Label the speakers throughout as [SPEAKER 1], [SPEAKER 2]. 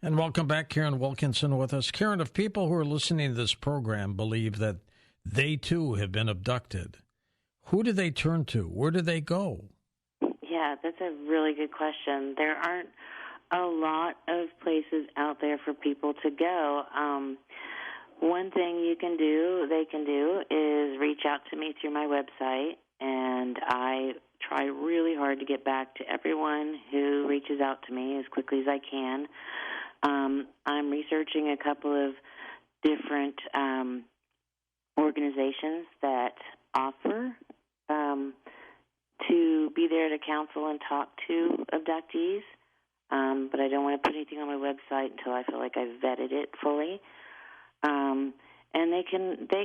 [SPEAKER 1] And welcome back, Karen Wilkinson with us. Karen, if people who are listening to this program believe that they too have been abducted, who do they turn to? Where do they go?
[SPEAKER 2] Yeah, that's a really good question. There aren't a lot of places out there for people to go. One thing they can do is reach out to me through my website, and I try really hard to get back to everyone who reaches out to me as quickly as I can. I'm researching a couple of different organizations that offer to be there to counsel and talk to abductees, but I don't want to put anything on my website until I feel like I've vetted it fully. And they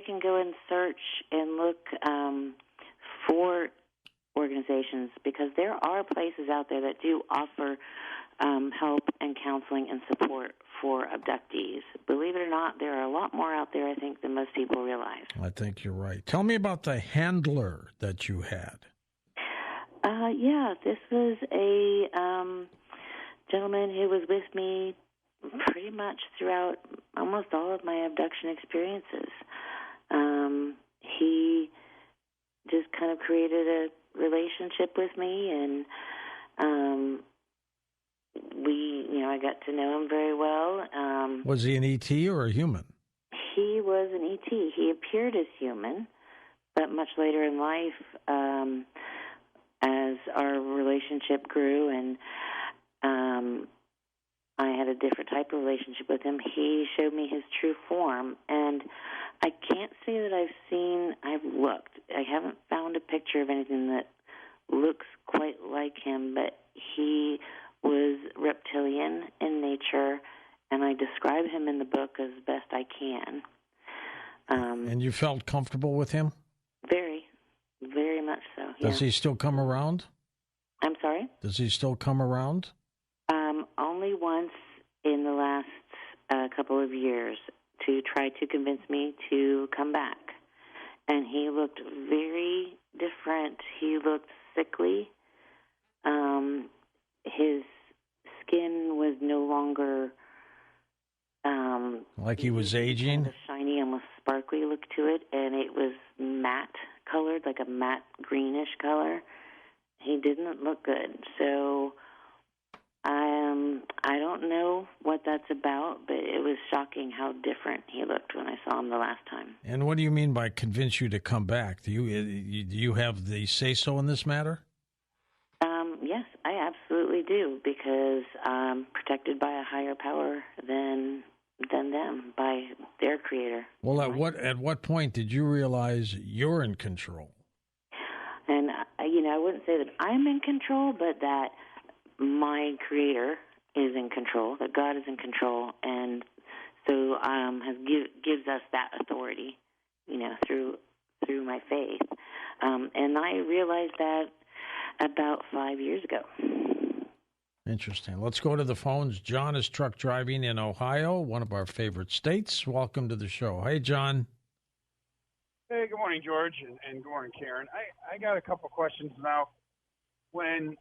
[SPEAKER 2] can go and search and look for organizations, because there are places out there that do offer help and counseling and support for abductees. Believe it or not, there are a lot more out there, I think, than most people realize.
[SPEAKER 1] I think you're right. Tell me about the handler that you had.
[SPEAKER 2] This was a gentleman who was with me pretty much throughout almost all of my abduction experiences. He just kind of created a relationship with me, and I got to know him very well.
[SPEAKER 1] Was he an ET or a human?
[SPEAKER 2] He was an ET. He appeared as human, but much later in life, as our relationship grew and I had a different type of relationship with him, he showed me his true form. And I can't say that I've looked. I haven't found a picture of anything that looks quite like him, but he was reptilian in nature, and I describe him in the book as best I can.
[SPEAKER 1] And you felt comfortable with him?
[SPEAKER 2] Very, very much so. Yeah.
[SPEAKER 1] Does he still come around?
[SPEAKER 2] I'm sorry?
[SPEAKER 1] Does he still come around?
[SPEAKER 2] Only once in the last couple of years to try to convince me to come back. And he looked very different. He looked sickly. His skin was no longer...
[SPEAKER 1] like he was aging?
[SPEAKER 2] Kind of shiny, almost sparkly look to it, and it was matte colored, like a matte greenish color. He didn't look good. So I don't know what that's about, but it was shocking how different he looked when I saw him the last time.
[SPEAKER 1] And what do you mean by convince you to come back? Do you have the say-so in this matter?
[SPEAKER 2] Yes, I absolutely do, because I'm protected by a higher power than them, by their creator.
[SPEAKER 1] Well, at what point did you realize you're in control?
[SPEAKER 2] And, I wouldn't say that I'm in control, but that my creator is in control, that God is in control, and so gives us that authority, through my faith. And I realized that about 5 years ago.
[SPEAKER 1] Interesting. Let's go to the phones. John is truck driving in Ohio, one of our favorite states. Welcome to the show. Hey, John.
[SPEAKER 3] Hey, good morning, George, and good morning, Karen. I got a couple questions now. When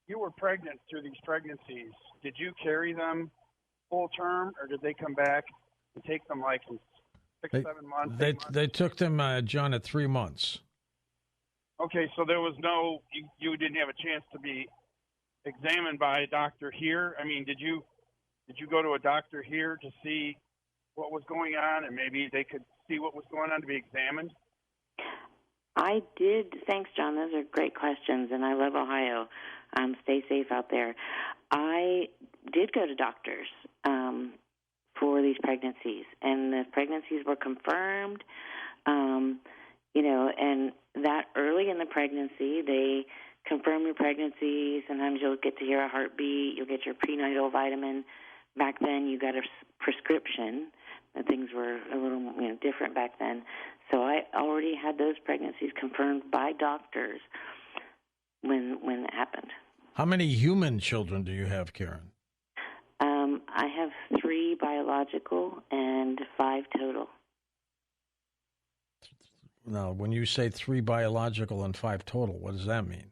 [SPEAKER 3] you were pregnant through these pregnancies, did you carry them full term, or did they come back and take them like in 6, 7 months?
[SPEAKER 1] They took them, John, at 3 months.
[SPEAKER 3] Okay, so there was you didn't have a chance to be examined by a doctor here? I mean, did you go to a doctor here to see what was going on, and maybe they could see what was going on to be examined?
[SPEAKER 2] I did. Thanks, John. Those are great questions, and I love Ohio. Stay safe out there. I did go to doctors for these pregnancies, and the pregnancies were confirmed. And that early in the pregnancy, they confirm your pregnancy. Sometimes you'll get to hear a heartbeat. You'll get your prenatal vitamin. Back then, you got a prescription. Things were a little different back then. So I already had those pregnancies confirmed by doctors when it happened.
[SPEAKER 1] How many human children do you have, Karen?
[SPEAKER 2] I have 3 biological and 5 total.
[SPEAKER 1] Now, when you say 3 biological and 5 total, what does that mean?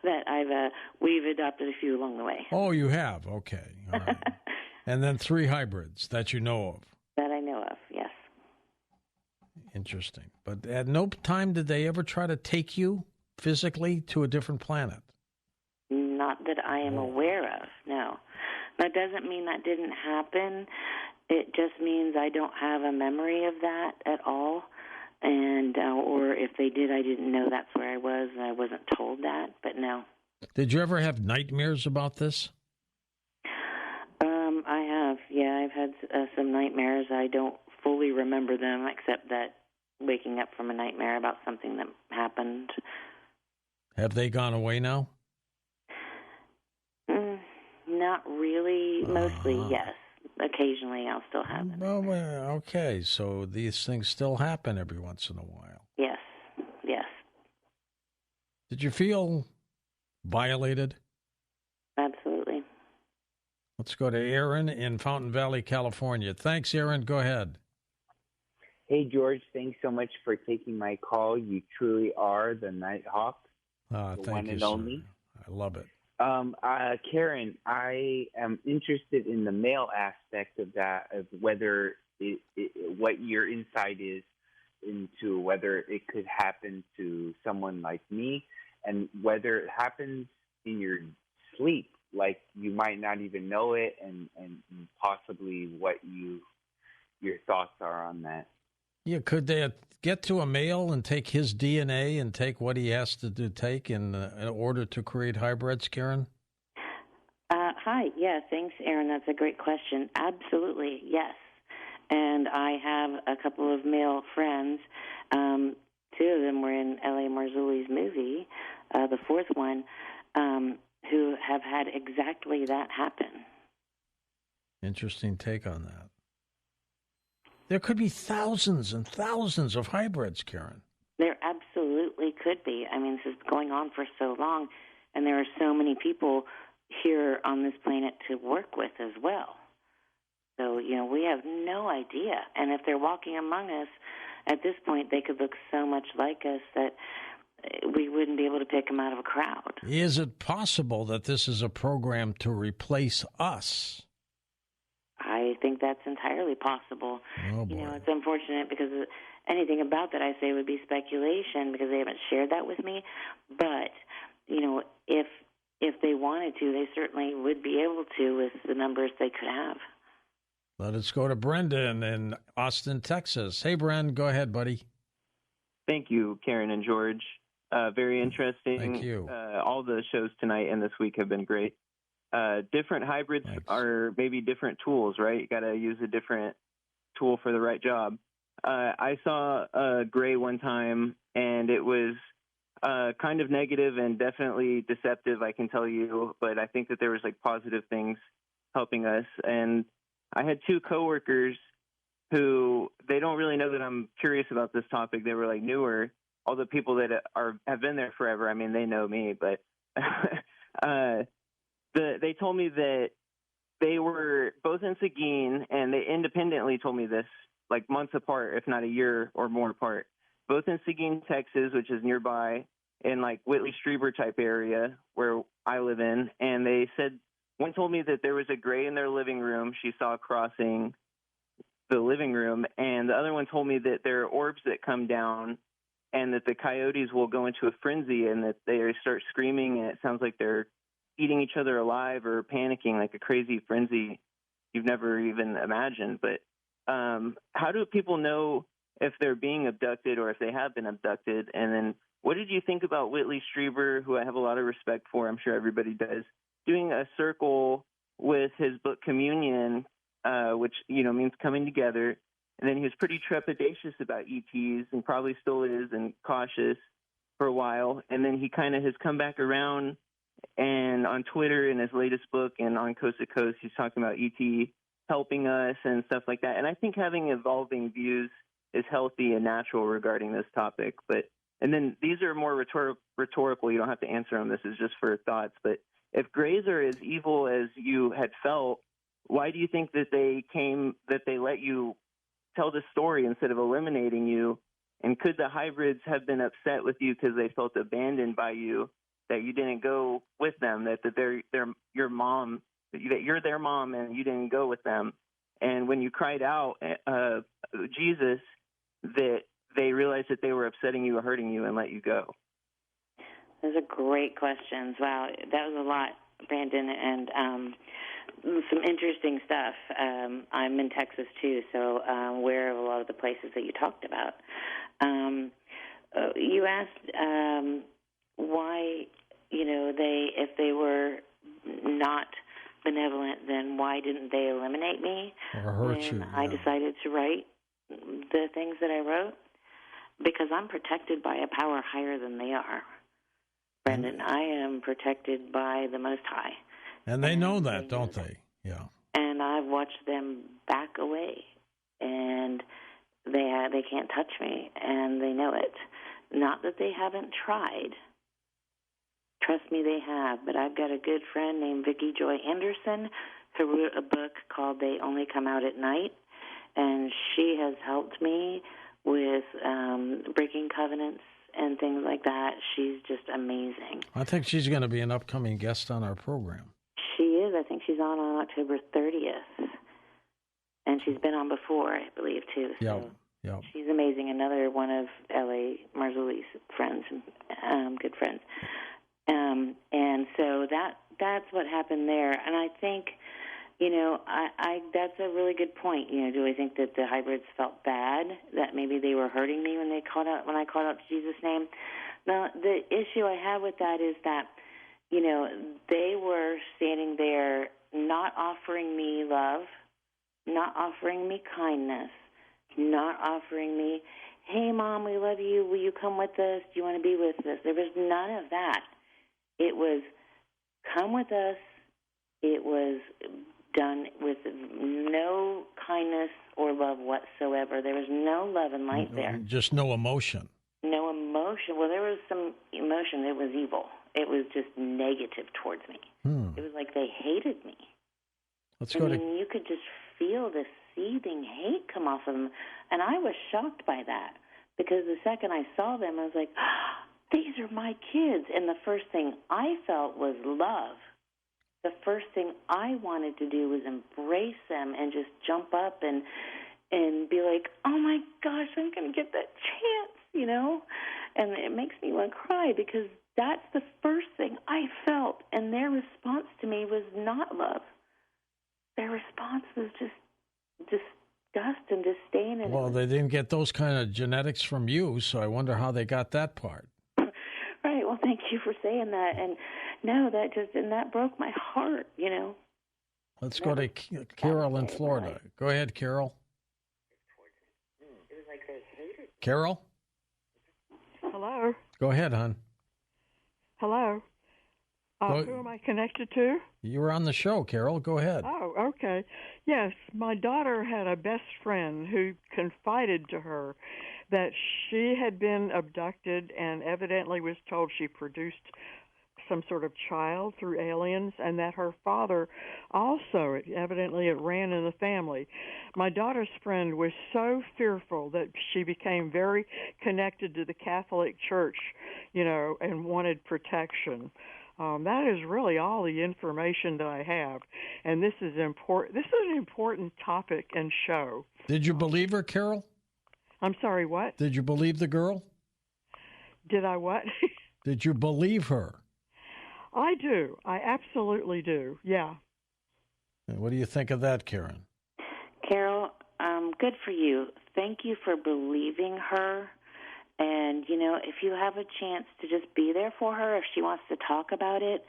[SPEAKER 2] That we've adopted a few along the way.
[SPEAKER 1] Oh, you have? Okay. All right. And then 3 hybrids that you know of.
[SPEAKER 2] That I know of, yes.
[SPEAKER 1] Interesting. But at no time did they ever try to take you physically to a different planet?
[SPEAKER 2] Not that I am aware of, no. That doesn't mean that didn't happen. It just means I don't have a memory of that at all. And or if they did, I didn't know that's where I was, and I wasn't told that, but no.
[SPEAKER 1] Did you ever have nightmares about this?
[SPEAKER 2] I have, yeah. I've had some nightmares. I don't fully remember them, except that waking up from a nightmare about something that happened.
[SPEAKER 1] Have they gone away now?
[SPEAKER 2] Not really. Mostly, yes. Occasionally, I'll still have them.
[SPEAKER 1] Well, okay. So these things still happen every once in a while.
[SPEAKER 2] Yes, yes.
[SPEAKER 1] Did you feel violated?
[SPEAKER 2] Absolutely.
[SPEAKER 1] Let's go to Aaron in Fountain Valley, California. Thanks, Aaron. Go ahead.
[SPEAKER 4] Hey, George. Thanks so much for taking my call. You truly are the Nighthawk, the
[SPEAKER 1] Thank
[SPEAKER 4] one
[SPEAKER 1] you,
[SPEAKER 4] and
[SPEAKER 1] sir.
[SPEAKER 4] only.
[SPEAKER 1] I love it.
[SPEAKER 4] Karen, I am interested in the male aspect of that, of whether what your insight is into whether it could happen to someone like me, and whether it happens in your sleep, like you might not even know it, and possibly what your thoughts are on that.
[SPEAKER 1] Yeah, could they get to a male and take his DNA and take what he has to take in order to create hybrids, Karen?
[SPEAKER 2] Hi. Yeah, thanks, Aaron. That's a great question. Absolutely, yes. And I have a couple of male friends. 2 of them were in L.A. Marzulli's movie, the 4th one, who have had exactly that happen.
[SPEAKER 1] Interesting take on that. There could be thousands and thousands of hybrids, Karen.
[SPEAKER 2] There absolutely could be. I mean, this is going on for so long, and there are so many people here on this planet to work with as well. So, we have no idea. And if they're walking among us, at this point, they could look so much like us that we wouldn't be able to pick them out of a crowd.
[SPEAKER 1] Is it possible that this is a program to replace us?
[SPEAKER 2] I think that's entirely possible.
[SPEAKER 1] Oh, boy.
[SPEAKER 2] It's unfortunate because anything about that I say would be speculation because they haven't shared that with me. But, if they wanted to, they certainly would be able to with the numbers they could have.
[SPEAKER 1] Let us go to Brendan in Austin, Texas. Hey, Brendan, go ahead, buddy.
[SPEAKER 5] Thank you, Karen and George. Very interesting.
[SPEAKER 1] Thank you.
[SPEAKER 5] All the shows tonight and this week have been great. Different hybrids are maybe different tools, right? You got to use a different tool for the right job. I saw a gray one time, and it was kind of negative and definitely deceptive, I can tell you. But I think that there was positive things helping us. And I had 2 coworkers who they don't really know that I'm curious about this topic. They were newer. All the people that have been there forever, I mean, they know me, but they told me that they were both in Seguin, and they independently told me this, months apart, if not a year or more apart, both in Seguin, Texas, which is nearby, in Whitley-Strieber type area where I live in. And they said, one told me that there was a gray in their living room she saw crossing the living room, and the other one told me that there are orbs that come down and that the coyotes will go into a frenzy and that they start screaming, and it sounds like they're eating each other alive or panicking, like a crazy frenzy you've never even imagined. But how do people know if they're being abducted or if they have been abducted? And then what did you think about Whitley Strieber, who I have a lot of respect for, I'm sure everybody does, doing a circle with his book Communion, which, means coming together. And then he was pretty trepidatious about ETs and probably still is and cautious for a while. And then he kind of has come back around, and on Twitter in his latest book and on Coast to Coast, he's talking about ET helping us and stuff like that. And I think having evolving views is healthy and natural regarding this topic. And then these are more rhetorical. You don't have to answer them. This is just for thoughts. But if grays are as evil as you had felt, why do you think that they let you tell the story instead of eliminating you? And could the hybrids have been upset with you because they felt abandoned by you, that you didn't go with them, that your mom that you're their mom and you didn't go with them. And when you cried out, Jesus, that they realized that they were upsetting you or hurting you and let you go?
[SPEAKER 2] Those are great questions. Wow, that was a lot, Brandon, and some interesting stuff. I'm in Texas too, so I'm aware of a lot of the places that you talked about. You asked why, if they were not benevolent, then why didn't they eliminate me
[SPEAKER 1] or hurt you?
[SPEAKER 2] When I decided to write the things that I wrote? Because I'm protected by a power higher than they are. Brendan, I am protected by the Most High.
[SPEAKER 1] And they know that, don't they? Yeah.
[SPEAKER 2] And I've watched them back away, and they can't touch me, and they know it. Not that they haven't tried. Trust me, they have. But I've got a good friend named Vicki Joy Anderson who wrote a book called They Only Come Out at Night, and she has helped me with breaking covenants and things like that. She's just amazing.
[SPEAKER 1] I think she's going to be an upcoming guest on our program.
[SPEAKER 2] She is. I think she's on October 30th. And she's been on before, I believe, too. So
[SPEAKER 1] yeah.
[SPEAKER 2] She's amazing. Another one of L.A. Marzulli's friends, good friends. And so that's what happened there. And I think, I that's a really good point. Do I think that the hybrids felt bad, that maybe they were hurting me when I called out to Jesus' name? Now, the issue I have with that is that, they were standing there not offering me love, not offering me kindness, not offering me, hey, Mom, we love you. Will you come with us? Do you want to be with us? There was none of that. It was, come with us. It was done with no kindness or love whatsoever. There was no love and light there.
[SPEAKER 1] Just no emotion.
[SPEAKER 2] No emotion. Well, there was some emotion. It was evil. It was just negative towards me. It was like they hated me. You could just feel this seething hate come off of them. And I was shocked by that, because the second I saw them, I was like, these are my kids. And the first thing I felt was love. The first thing I wanted to do was embrace them and just jump up and be like, oh, my gosh, I'm going to get that chance, And it makes me want to cry, because that's the first thing I felt. And their response to me was not love. Their response was just disgust and disdain. And
[SPEAKER 1] well, they didn't get those kind of genetics from you, so I wonder how they got that part.
[SPEAKER 2] Right. Well, thank you for saying that. And no, that broke my heart,
[SPEAKER 1] Let's go to Carol in Florida. Go ahead, Carol. Carol?
[SPEAKER 6] Hello.
[SPEAKER 1] Go ahead, hon.
[SPEAKER 6] Hello. Who am I connected to?
[SPEAKER 1] You were on the show, Carol. Go ahead.
[SPEAKER 6] Oh, okay. Yes, my daughter had a best friend who confided to her that she had been abducted and evidently was told she produced some sort of child through aliens, and that her father also, evidently it ran in the family. My daughter's friend was so fearful that she became very connected to the Catholic Church, and wanted protection. That is really all the information that I have, and this is important. This is an important topic and show.
[SPEAKER 1] Did you believe her, Carol?
[SPEAKER 6] I'm sorry, what?
[SPEAKER 1] Did you believe the girl?
[SPEAKER 6] Did I what?
[SPEAKER 1] Did you believe her?
[SPEAKER 6] I do. I absolutely do. Yeah.
[SPEAKER 1] And what do you think of that, Karen?
[SPEAKER 2] Carol, good for you. Thank you for believing her. And, if you have a chance to just be there for her, if she wants to talk about it,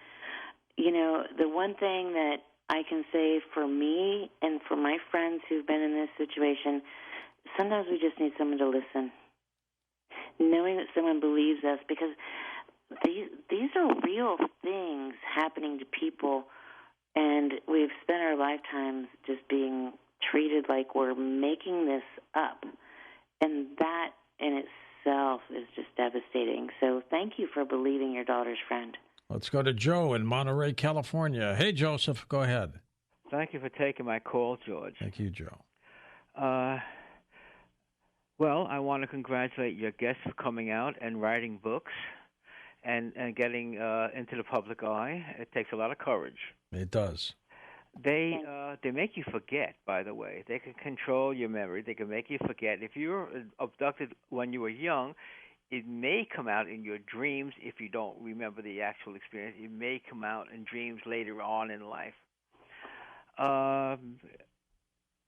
[SPEAKER 2] the one thing that I can say for me and for my friends who've been in this situation, sometimes we just need someone to listen. Knowing that someone believes us, because these are real things happening to people, and we've spent our lifetimes just being treated like we're making this up. And that in itself is just devastating. So thank you for believing your daughter's friend.
[SPEAKER 1] Let's go to Joe in Monterey, California. Hey, Joseph, go ahead.
[SPEAKER 7] Thank you for taking my call, George.
[SPEAKER 1] Thank you, Joe.
[SPEAKER 7] Well, I want to congratulate your guests for coming out and writing books and getting into the public eye. It takes a lot of courage.
[SPEAKER 1] It does.
[SPEAKER 7] They make you forget, by the way. They can control your memory. They can make you forget. If you were abducted when you were young, it may come out in your dreams if you don't remember the actual experience. It may come out in dreams later on in life.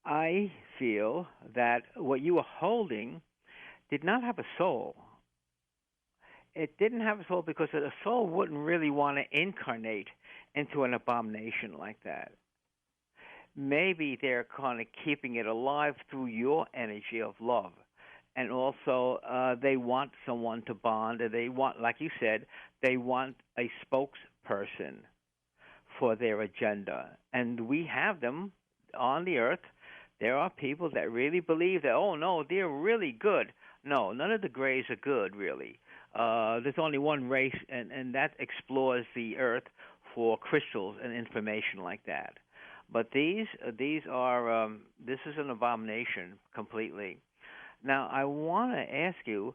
[SPEAKER 7] I feel that what you were holding did not have a soul. It didn't have a soul because a soul wouldn't really want to incarnate into an abomination like that. Maybe they're kind of keeping it alive through your energy of love. And also, they want someone to bond. They want, like you said, they want a spokesperson for their agenda. And we have them on the earth. There are people that really believe that, oh, no, they're really good. No, none of the Greys are good, really. There's only one race, and that explores the earth for crystals and information like that. But these are this is an abomination completely. Now, I want to ask you,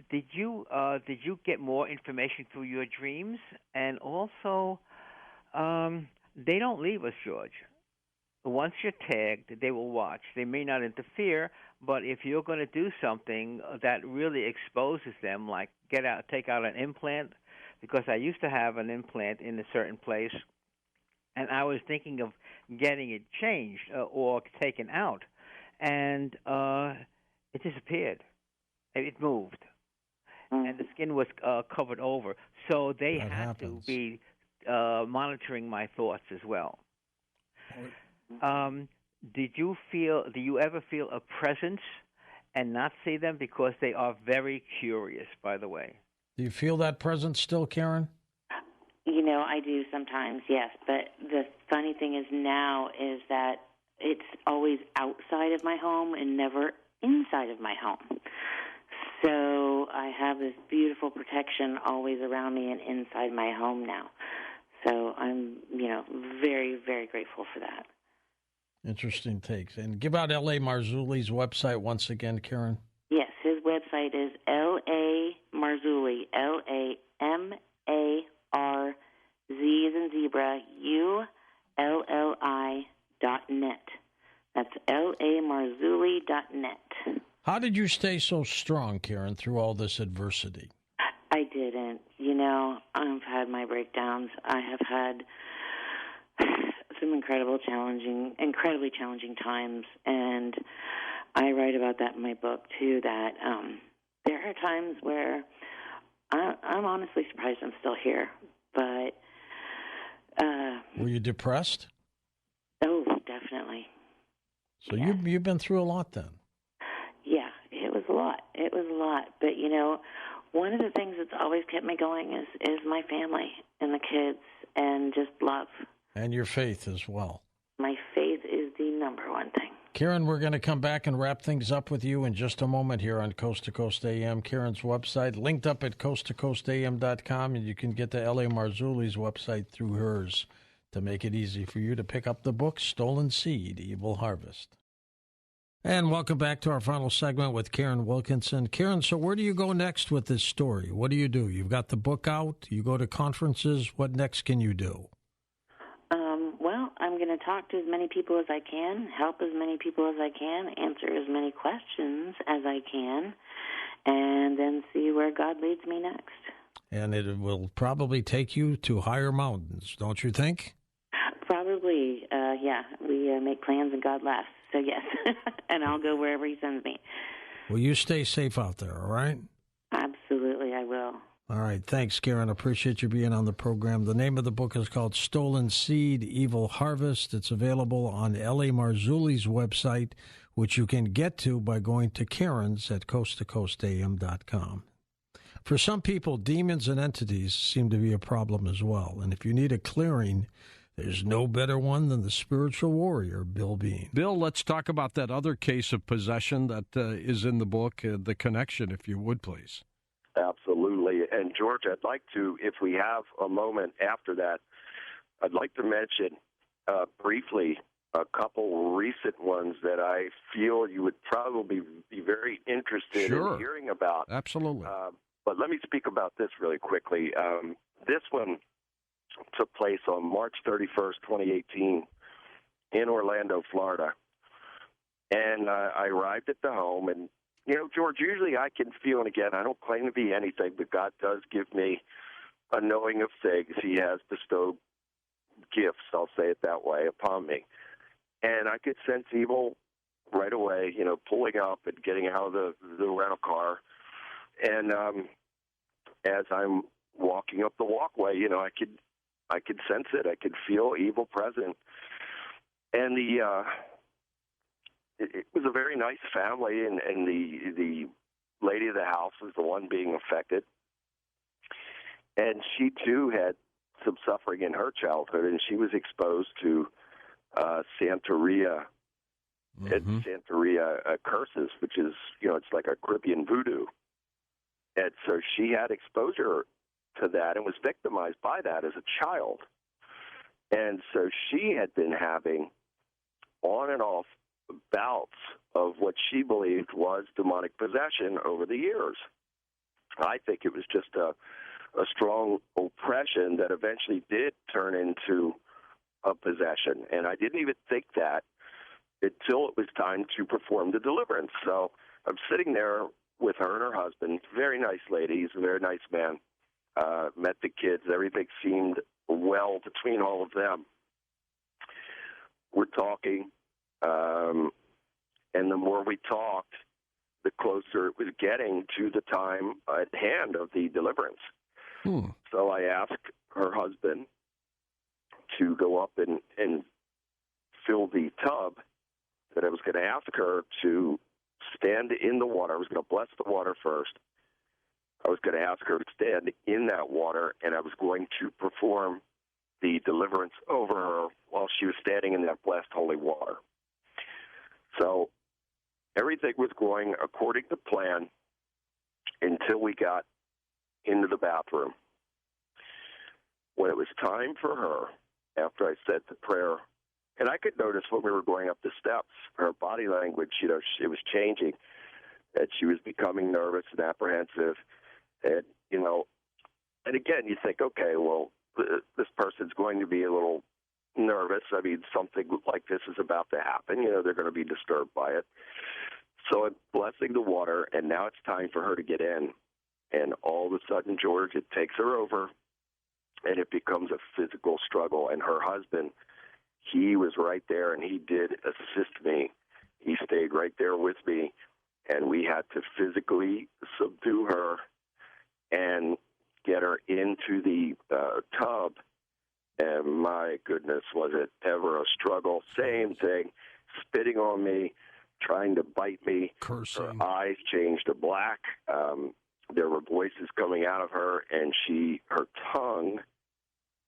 [SPEAKER 7] did you get more information through your dreams? And also, they don't leave us, George. Once you're tagged, they will watch. They may not interfere, but if you're going to do something that really exposes them, like take out an implant, because I used to have an implant in a certain place, and I was thinking of getting it changed or taken out, and it disappeared. It moved, and the skin was covered over. So they had to be monitoring my thoughts as well. Do you ever feel a presence and not see them? Because they are very curious, by the way.
[SPEAKER 1] Do you feel that presence still, Karen?
[SPEAKER 2] You know, I do sometimes, yes. But the funny thing is now is that it's always outside of my home and never inside of my home. So I have this beautiful protection always around me and inside my home now. So I'm, very, very grateful for that.
[SPEAKER 1] Interesting takes. And give out L.A. Marzulli's website once again, Karen.
[SPEAKER 2] Yes, his website is L.A. Marzulli, L-A-M-A-R-Z as in zebra, U-L-L-I.net. That's LAMarzulli.net.
[SPEAKER 1] How did you stay so strong, Karen, through all this adversity?
[SPEAKER 2] I didn't. I've had my breakdowns. I have had some incredibly challenging times, and I write about that in my book too. That there are times where I'm honestly surprised I'm still here. But
[SPEAKER 1] were you depressed?
[SPEAKER 2] Oh, definitely.
[SPEAKER 1] So you've been through a lot then.
[SPEAKER 2] Yeah, it was a lot. But one of the things that's always kept me going is my family and the kids and just love.
[SPEAKER 1] And your faith as well.
[SPEAKER 2] My faith is the number one thing.
[SPEAKER 1] Karen, we're going to come back and wrap things up with you in just a moment here on Coast to Coast AM. Karen's website linked up at coasttocoastam.com, and you can get to L.A. Marzulli's website through hers to make it easy for you to pick up the book, Stolen Seed, Evil Harvest. And welcome back to our final segment with Karen Wilkinson. Karen, so where do you go next with this story? What do? You've got the book out. You go to conferences. What next can you do?
[SPEAKER 2] Well, I'm going to talk to as many people as I can, help as many people as I can, answer as many questions as I can, and then see where God leads me next.
[SPEAKER 1] And it will probably take you to higher mountains, don't you think?
[SPEAKER 2] Probably, yeah. We make plans and God laughs. So, yes, and I'll go wherever he sends me.
[SPEAKER 1] Well, you stay safe out there, all right?
[SPEAKER 2] Absolutely, I will.
[SPEAKER 1] All right. Thanks, Karen. Appreciate you being on the program. The name of the book is called Stolen Seed, Evil Harvest. It's available on L.A. Marzulli's website, which you can get to by going to Karen's at coasttocoastam.com. For some people, demons and entities seem to be a problem as well. And if you need a clearing, there's no better one than the spiritual warrior, Bill Bean.
[SPEAKER 8] Bill, let's talk about that other case of possession that is in the book, the connection, if you would, please.
[SPEAKER 9] Absolutely. And, George, I'd like to, if we have a moment after that, I'd like to mention briefly a couple recent ones that I feel you would probably be very interested in hearing about.
[SPEAKER 8] Absolutely.
[SPEAKER 9] But let me speak about this really quickly. This one took place on March 31st, 2018, in Orlando, Florida. And I arrived at the home, and, George, usually I can feel, and again, I don't claim to be anything, but God does give me a knowing of things. He has bestowed gifts, I'll say it that way, upon me. And I could sense evil right away, pulling up and getting out of the rental car. And as I'm walking up the walkway, I could sense it. I could feel evil present. And it was a very nice family, and the lady of the house was the one being affected. And she, too, had some suffering in her childhood, and she was exposed to Santeria, Santeria curses, which is, it's like a Caribbean voodoo. And so she had exposure to that and was victimized by that as a child. And so she had been having on and off bouts of what she believed was demonic possession over the years. I think it was just a strong oppression that eventually did turn into a possession. And I didn't even think that until it was time to perform the deliverance. So I'm sitting there with her and her husband, very nice lady, he's a very nice man, met the kids, everything seemed well between all of them. We're talking, and the more we talked, the closer it was getting to the time at hand of the deliverance. So I asked her husband to go up and fill the tub, that I was going to ask her to stand in the water. I was going to bless the water first. I was going to ask her to stand in that water, and I was going to perform the deliverance over her while she was standing in that blessed holy water. So everything was going according to plan until we got into the bathroom. When it was time for her, after I said the prayer, and I could notice when we were going up the steps, her body language, it was changing, that she was becoming nervous and apprehensive. And, and again, you think, okay, well, this person's going to be a little nervous. I mean, something like this is about to happen. They're going to be disturbed by it. So I'm blessing the water, and now it's time for her to get in. And all of a sudden, George, it takes her over, and it becomes a physical struggle. And her husband, he was right there, and he did assist me. He stayed right there with me, and we had to physically subdue her and get her into the tub. And my goodness, was it ever a struggle. Same thing, spitting on me, trying to bite me.
[SPEAKER 8] Cursing.
[SPEAKER 9] Her eyes changed to black. There were voices coming out of her, and her tongue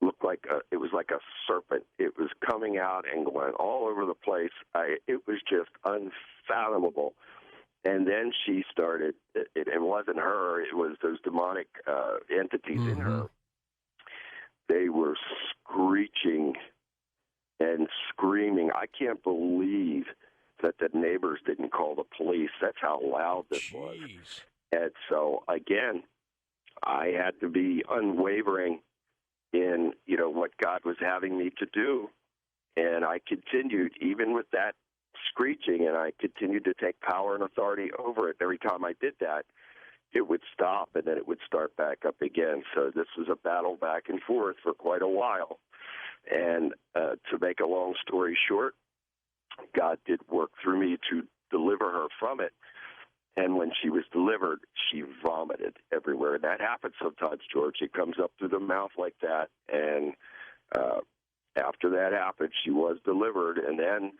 [SPEAKER 9] looked like it was like a serpent. It was coming out and going all over the place. It was just unfathomable. And then she started, it wasn't her, it was those demonic entities in her. They were screeching and screaming. I can't believe that the neighbors didn't call the police. That's how loud this was. And so, again, I had to be unwavering in, what God was having me to do. And I continued, even with that screeching, and I continued to take power and authority over it. Every time I did that, it would stop, and then it would start back up again. So this was a battle back and forth for quite a while. And to make a long story short, God did work through me to deliver her from it. And when she was delivered, she vomited everywhere. And that happens sometimes, George. It comes up through the mouth like that. And after that happened, she was delivered. And then,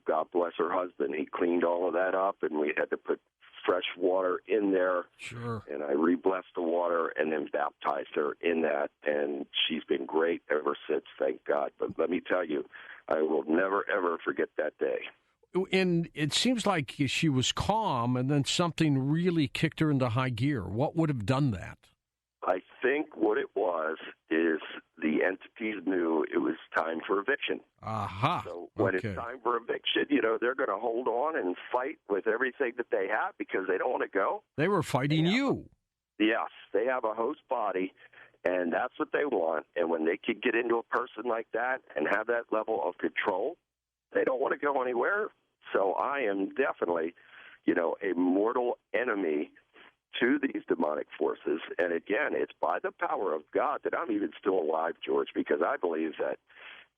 [SPEAKER 9] God bless her husband. He cleaned all of that up, and we had to put fresh water in there.
[SPEAKER 8] Sure.
[SPEAKER 9] And I re-blessed the water and then baptized her in that. And she's been great ever since, thank God. But let me tell you, I will never, ever forget that day.
[SPEAKER 8] And it seems like she was calm, and then something really kicked her into high gear. What would have done that?
[SPEAKER 9] I think what it was is the entities knew it was time for eviction.
[SPEAKER 8] Aha.
[SPEAKER 9] So when it's time for eviction, they're going to hold on and fight with everything that they have because they don't want to go.
[SPEAKER 8] They were fighting you.
[SPEAKER 9] Yes, they have a host body, And that's what they want. And when they can get into a person like that and have that level of control, they don't want to go anywhere. So I am definitely, a mortal enemy to these demonic forces. And again, it's by the power of God that I'm even still alive, George, because I believe that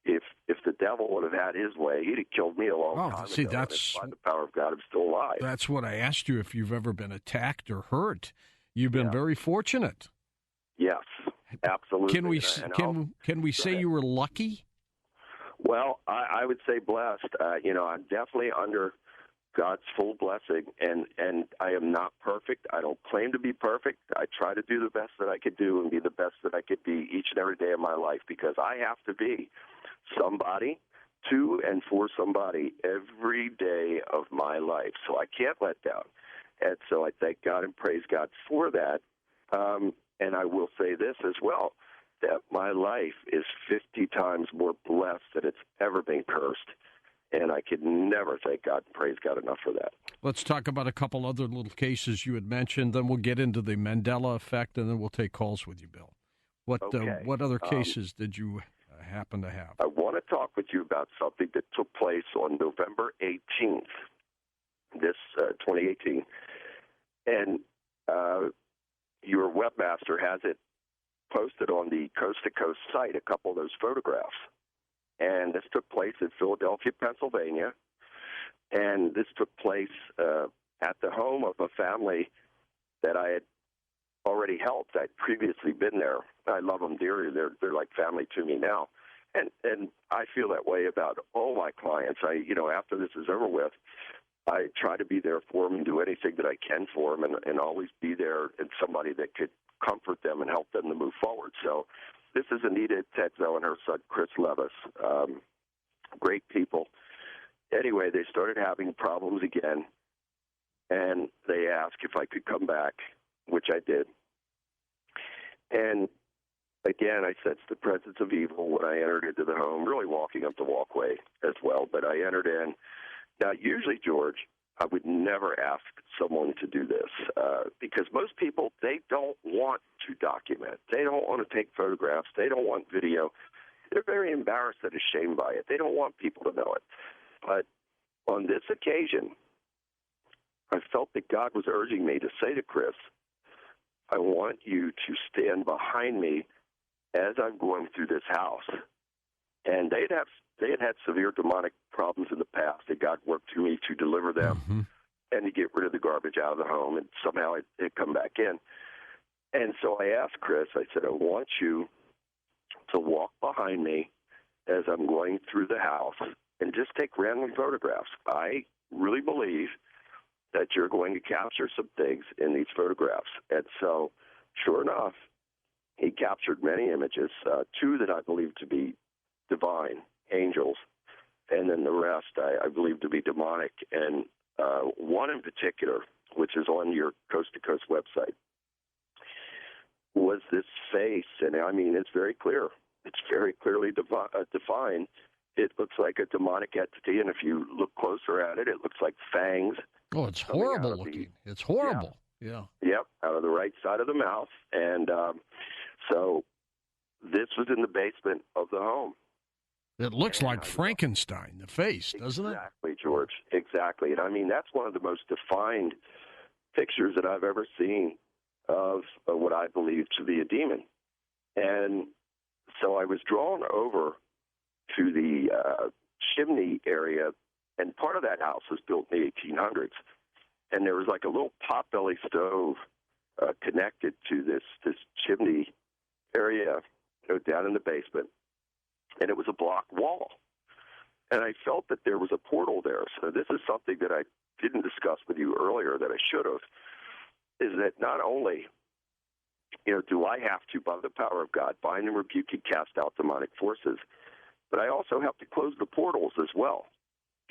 [SPEAKER 9] if the devil would have had his way, he'd have killed me a long time ago.
[SPEAKER 8] That's
[SPEAKER 9] by the power of God, I'm still alive.
[SPEAKER 8] That's what I asked you, if you've ever been attacked or hurt. You've been very fortunate.
[SPEAKER 9] Yes, absolutely.
[SPEAKER 8] Can we say you were lucky?
[SPEAKER 9] Well, I would say blessed. I'm definitely under God's full blessing, and I am not perfect. I don't claim to be perfect. I try to do the best that I could do and be the best that I could be each and every day of my life, because I have to be somebody to and for somebody every day of my life. So I can't let down. And so I thank God and praise God for that. And I will say this as well, that my life is 50 times more blessed than it's ever been cursed. And I could never thank God and praise God enough for that.
[SPEAKER 8] Let's talk about a couple other little cases you had mentioned. Then we'll get into the Mandela effect, and then we'll take calls with you, Bill. What other cases did you happen to have?
[SPEAKER 9] I want to talk with you about something that took place on November 18th, 2018. And your webmaster has it posted on the Coast to Coast site, a couple of those photographs. And this took place in Philadelphia, Pennsylvania. And this took place at the home of a family that I had already helped. I'd previously been there. I love them dearly. They're like family to me now. And I feel that way about all my clients. After this is over with, I try to be there for them and do anything that I can for them, and always be there and somebody that could comfort them and help them to move forward. So this is Anita Tetzo and her son, Chris Levis. Great people. Anyway, they started having problems again, and they asked if I could come back, which I did. And again, I sensed the presence of evil when I entered into the home, really walking up the walkway as well. But I entered in. Now, usually, George, I would never ask someone to do this because most people, they don't want to document. They don't want to take photographs. They don't want video. They're very embarrassed and ashamed by it. They don't want people to know it. But on this occasion, I felt that God was urging me to say to Chris, I want you to stand behind me as I'm going through this house. And they had had severe demonic problems in the past, and God worked through me to deliver them and to get rid of the garbage out of the home, and somehow it come back in. And so I asked Chris, I said, I want you to walk behind me as I'm going through the house and just take random photographs. I really believe that you're going to capture some things in these photographs. And so, sure enough, he captured many images, two that I believe to be divine, angels, and then the rest I believe to be demonic. And one in particular, which is on your Coast to Coast website, was this face. And I mean, it's very clear. It's very clearly defined. It looks like a demonic entity, and if you look closer at it, it looks like fangs.
[SPEAKER 8] Oh, it's horrible looking. It's horrible. Yeah.
[SPEAKER 9] Yep, out of the right side of the mouth. And so this was in the basement of the home.
[SPEAKER 8] It looks like Frankenstein, the face, doesn't it?
[SPEAKER 9] Exactly, George. Exactly. And I mean, that's one of the most defined pictures that I've ever seen of what I believe to be a demon. And so I was drawn over to the chimney area, and part of that house was built in the 1800s. And there was like a little potbelly stove connected to this chimney area, down in the basement. And it was a block wall. And I felt that there was a portal there. So this is something that I didn't discuss with you earlier that I should have, is that not only, do I have to, by the power of God, bind and rebuke and cast out demonic forces, but I also have to close the portals as well,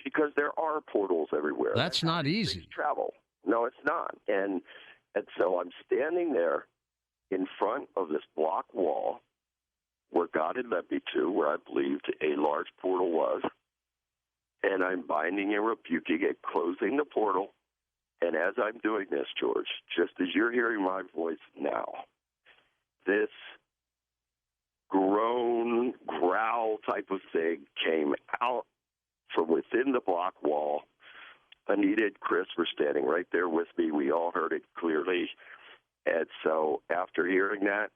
[SPEAKER 9] because there are portals everywhere.
[SPEAKER 8] That's not easy.
[SPEAKER 9] Travel. No, it's not. And so I'm standing there in front of this block wall where God had led me to, where I believed a large portal was, and I'm binding and rebuking and closing the portal. And as I'm doing this, George, just as you're hearing my voice now, this groan, growl type of thing came out from within the block wall. Anita and Chris were standing right there with me. We all heard it clearly. And so after hearing that,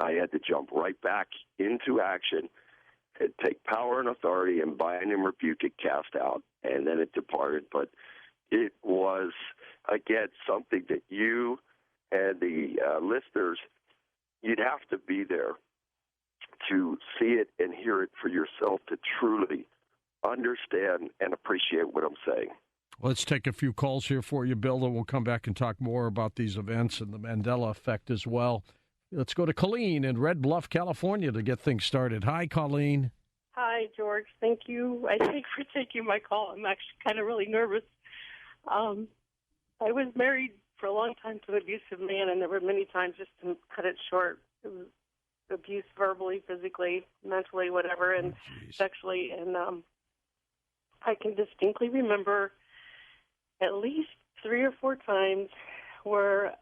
[SPEAKER 9] I had to jump right back into action and take power and authority and bind and rebuke it, cast out, and then it departed. But it was, again, something that you and the listeners, you'd have to be there to see it and hear it for yourself to truly understand and appreciate what I'm saying.
[SPEAKER 8] Let's take a few calls here for you, Bill, and we'll come back and talk more about these events and the Mandela effect as well. Let's go to Colleen in Red Bluff, California to get things started. Hi, Colleen.
[SPEAKER 10] Hi, George. Thank you, I think, for taking my call. I'm actually kind of really nervous. I was married for a long time to an abusive man, and there were many times, just to cut it short, it was abuse verbally, physically, mentally, whatever, and sexually. And I can distinctly remember at least 3 or 4 times where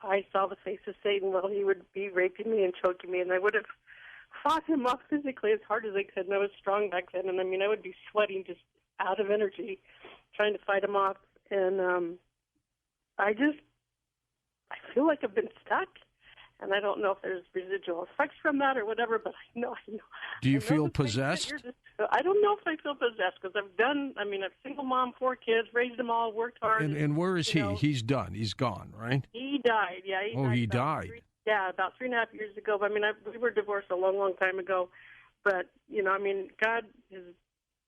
[SPEAKER 10] I saw the face of Satan while he would be raping me and choking me, and I would have fought him off physically as hard as I could, and I was strong back then, and I mean, I would be sweating just out of energy trying to fight him off, and I feel like I've been stuck, and I don't know if there's residual effects from that or whatever, but I know.
[SPEAKER 8] Do you feel possessed?
[SPEAKER 10] I don't know if I feel possessed, because I've single mom, 4 kids, raised them all, worked hard.
[SPEAKER 8] And where is he? He's done. He's gone, right?
[SPEAKER 10] He died, yeah.
[SPEAKER 8] He died.
[SPEAKER 10] About 3.5 years ago. But, we were divorced a long, long time ago. But, God has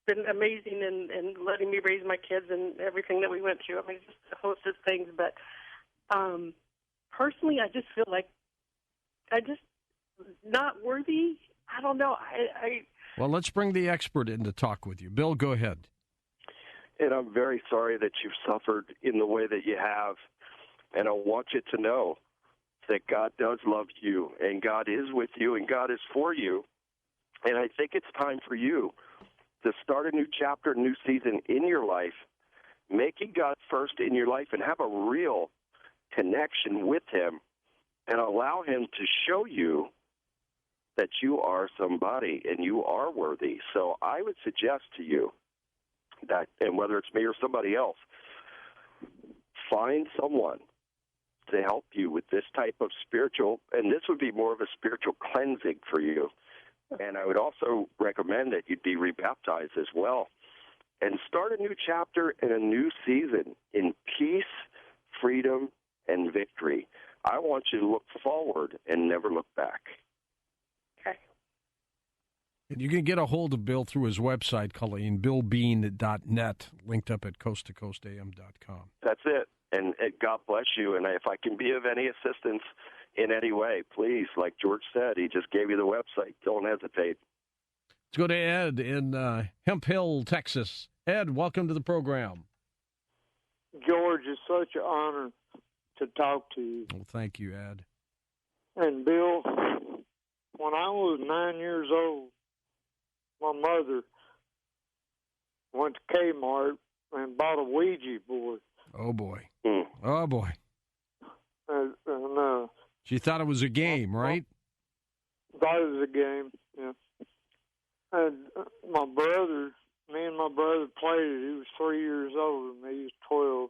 [SPEAKER 10] been amazing in letting me raise my kids and everything that we went through. Just a host of things. But personally, I just feel like I just not worthy. I don't know.
[SPEAKER 8] Well, let's bring the expert in to talk with you. Bill, go ahead.
[SPEAKER 9] And I'm very sorry that you've suffered in the way that you have. And I want you to know that God does love you, and God is with you, and God is for you. And I think it's time for you to start a new chapter, a new season in your life, making God first in your life and have a real connection with him and allow him to show you that you are somebody and you are worthy. So I would suggest to you that, and whether it's me or somebody else, find someone to help you with this type of spiritual, and this would be more of a spiritual cleansing for you. And I would also recommend that you be rebaptized as well and start a new chapter and a new season in peace, freedom, and victory. I want you to look forward and never look back.
[SPEAKER 10] Okay.
[SPEAKER 8] And you can get a hold of Bill through his website, Colleen, billbean.net, linked up at coasttocoastam.com.
[SPEAKER 9] That's it. And God bless you. And if I can be of any assistance in any way, please, like George said, he just gave you the website. Don't hesitate.
[SPEAKER 8] Let's go to Ed in Hemp Hill, Texas. Ed, welcome to the program.
[SPEAKER 11] George, it's such an honor to talk to you.
[SPEAKER 8] Well, thank you, Ed.
[SPEAKER 11] And Bill, when I was 9 years old, my mother went to Kmart and bought a Ouija board.
[SPEAKER 8] Oh, boy. Oh, boy.
[SPEAKER 11] And
[SPEAKER 8] she thought it was a game, right?
[SPEAKER 11] Thought it was a game, yeah. And me and my brother played it. He was 3 years older than me. He was 12.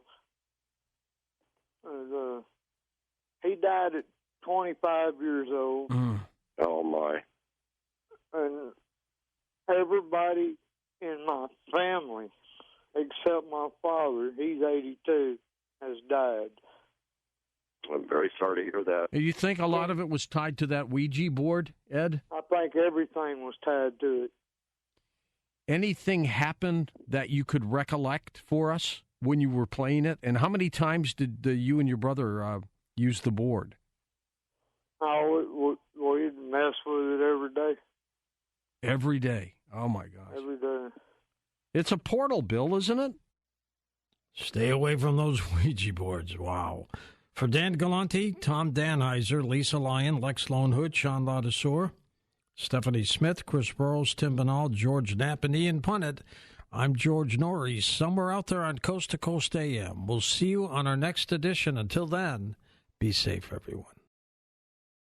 [SPEAKER 11] And he died at 25 years old.
[SPEAKER 9] Oh, my.
[SPEAKER 11] And everybody in my family, except my father, he's 82, has died.
[SPEAKER 9] I'm very sorry to hear that.
[SPEAKER 8] You think a lot of it was tied to that Ouija board, Ed?
[SPEAKER 11] I think everything was tied to it.
[SPEAKER 8] Anything happened that you could recollect for us when you were playing it? And how many times did you and your brother use the board?
[SPEAKER 11] Oh, we'd mess with it every day.
[SPEAKER 8] Every day? Oh, my gosh.
[SPEAKER 11] Every day.
[SPEAKER 8] It's a portal, Bill, isn't it?
[SPEAKER 1] Stay away from those Ouija boards. Wow. For Dan Galante, Tom Danheiser, Lisa Lyon, Lex Lonehood, Sean Ladouceur, Stephanie Smith, Chris Burrows, Tim Banal, George Knapp, and Ian Punnett, I'm George Norrie, somewhere out there on Coast to Coast AM. We'll see you on our next edition. Until then, be safe, everyone.